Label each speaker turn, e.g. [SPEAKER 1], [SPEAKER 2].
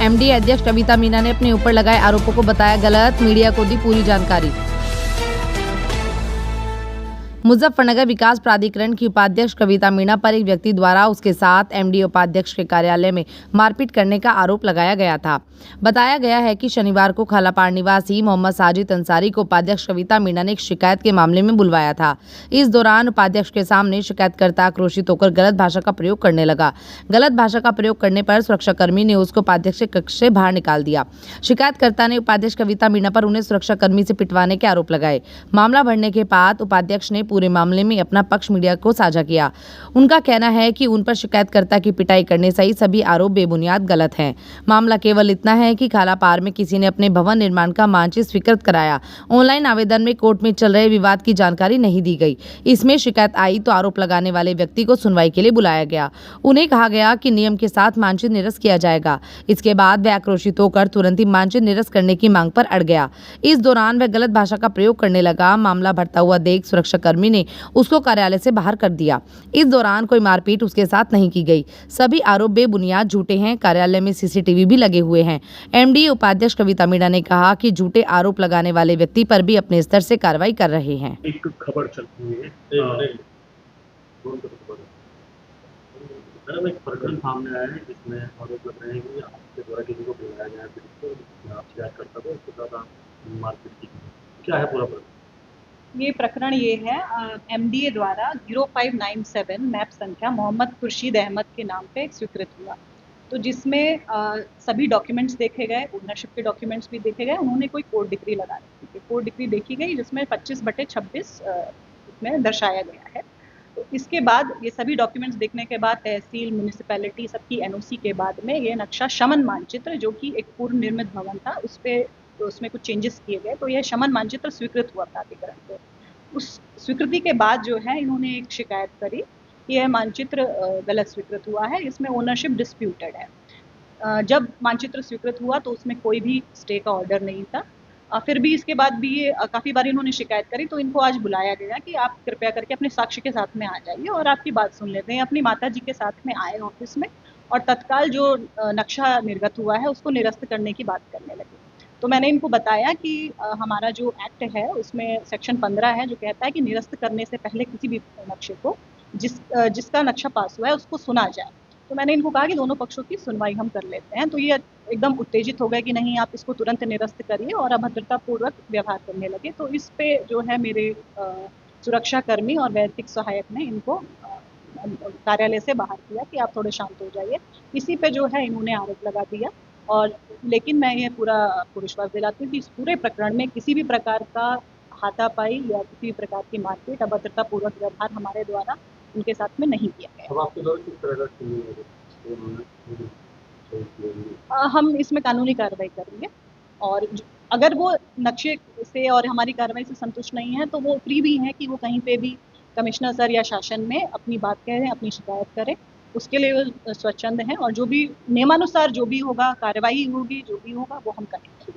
[SPEAKER 1] MD अध्यक्ष कविता मीणा ने अपने ऊपर लगाए आरोपों को बताया गलत, मीडिया को दी पूरी जानकारी। मुजफ्फरनगर विकास प्राधिकरण की उपाध्यक्ष कविता मीणा पर एक व्यक्ति द्वारा उसके साथ एमडी उपाध्यक्ष के कार्यालय में मारपीट करने का आरोप लगाया गया था। बताया गया है कि शनिवार को खालापाड़ निवासी मोहम्मद साजिद अंसारी को उपाध्यक्ष कविता मीणा ने एक शिकायत के मामले में बुलवाया था। इस दौरान उपाध्यक्ष के सामने शिकायतकर्ता आक्रोशित होकर गलत भाषा का प्रयोग करने लगा। गलत भाषा का प्रयोग करने पर सुरक्षाकर्मी ने उसको उपाध्यक्ष के कक्ष से बाहर निकाल दिया। शिकायतकर्ता ने उपाध्यक्ष कविता मीणा पर उन्हें सुरक्षाकर्मी से पिटवाने के आरोप लगाए। मामला बढ़ने के बाद उपाध्यक्ष ने पूरे मामले में अपना पक्ष मीडिया को साझा किया। उनका कहना है कि उन पर शिकायतकर्ता की पिटाई करने सहित सभी आरोप बेबुनियाद गलत हैं। मामला केवल इतना है कि खालापाड़ में किसी ने अपने भवन निर्माण का मानचित्र स्वीकृत कराया। ऑनलाइन आवेदन में कोर्ट में चल रहे विवाद की जानकारी नहीं दी गई। इसमें शिकायत आई तो आरोप लगाने वाले व्यक्ति को सुनवाई के लिए बुलाया गया। उन्हें कहा गया कि नियम के साथ मानचित्र निरस्त किया जाएगा। इसके बाद वह आक्रोशित होकर तुरंत ही मानचित्र निरस्त करने की मांग पर अड़ गया। इस दौरान वह गलत भाषा का प्रयोग करने लगा। मामला बढ़ता हुआ देख सुरक्षाकर्मी ने उसको कार्यालय से बाहर कर दिया। इस दौरान कोई मारपीट उसके साथ नहीं की गई। सभी आरोप बेबुनियाद झूठे हैं। कार्यालय में सीसीटीवी भी लगे हुए हैं। एमडी उपाध्यक्ष कविता मीणा ने कहा कि झूठे आरोप लगाने वाले व्यक्ति पर भी अपने स्तर से कार्रवाई कर रहे हैं।
[SPEAKER 2] एक खबर चल रही है, मैडम एक प्रकरण सामने आया है जिसमें आरोप लग रहे हैं कि आपके द्वारा किसी को बुलाया गया है, आप शिकायत करता था, उसके साथ आप मारपीट की। क्या है पूरा प्रकरण?
[SPEAKER 3] ये प्रकरण ये है, एमडीए द्वारा 0597 मैप संख्या मोहम्मद खुर्शीद अहमद के नाम पे स्वीकृत हुआ, तो जिसमें सभी डॉक्यूमेंट्स देखे गए, ओनरशिप के डॉक्यूमेंट्स भी देखे गए। उन्होंने कोई कोर्ट डिग्री लगा रखी थी। कोर्ट डिग्री देखी गई जिसमें 25/26 इसमें दर्शाया गया है। तो इसके बाद ये सभी डॉक्यूमेंट्स देखने के बाद तहसील, म्यूनिसिपैलिटी सबकी एनओसी के बाद में ये नक्शा शमन मानचित्र, जो कि एक पूर्व निर्मित भवन था, तो उसमें कुछ चेंजेस किए गए, तो यह शमन मानचित्र स्वीकृत हुआ प्राधिकरण को। उस स्वीकृति के बाद जो है इन्होंने एक शिकायत करी कि यह मानचित्र गलत स्वीकृत हुआ है, इसमें ओनरशिप डिस्प्यूटेड है। जब मानचित्र स्वीकृत हुआ तो उसमें कोई भी स्टे का ऑर्डर नहीं था। फिर भी इसके बाद भी ये काफ़ी बार इन्होंने शिकायत करी, तो इनको आज बुलाया गया कि आप कृपया करके अपने साक्षी के साथ में आ जाइए और आपकी बात सुन लेते हैं। अपनी माताजी के साथ में आए ऑफिस में और तत्काल जो नक्शा निर्गत हुआ है उसको निरस्त करने की बात करने लगे। तो मैंने इनको बताया कि हमारा जो एक्ट है उसमें सेक्शन 15 है जो कहता है कि निरस्त करने से पहले किसी भी नक्शे को जिसका नक्शा पास हुआ है उसको सुना जाए। तो मैंने इनको कहा कि दोनों पक्षों की सुनवाई हम कर लेते हैं। तो ये एकदम उत्तेजित हो गए कि नहीं, आप इसको तुरंत निरस्त करिए और अभद्रतापूर्वक व्यवहार करने लगे। तो इस पे जो है मेरे सुरक्षाकर्मी और वैयक्तिक सहायक ने इनको कार्यालय से बाहर किया कि आप थोड़े शांत हो जाइए। इसी पे जो है इन्होंने आरोप लगा दिया। और लेकिन मैं ये पूरा आपको विश्वास दिलाती हूँ कि इस पूरे प्रकरण में किसी भी प्रकार का हाथापाई या किसी भी प्रकार की मारपीट, अभद्रतापूर्वक व्यवहार हमारे द्वारा उनके साथ में नहीं किया गया।
[SPEAKER 2] अब आपके द्वारा किस तरह का
[SPEAKER 3] हम इसमें कानूनी कार्रवाई करेंगे और अगर वो नक्शे से और हमारी कार्रवाई से संतुष्ट नहीं है तो वो फ्री भी हैं कि वो कहीं पे भी कमिश्नर सर या शासन में अपनी बात कहें, अपनी शिकायत करें। उसके लिए वो स्वच्छंद हैं और जो भी नियमानुसार जो भी होगा, कार्रवाई होगी, जो भी होगा वो हम करेंगे।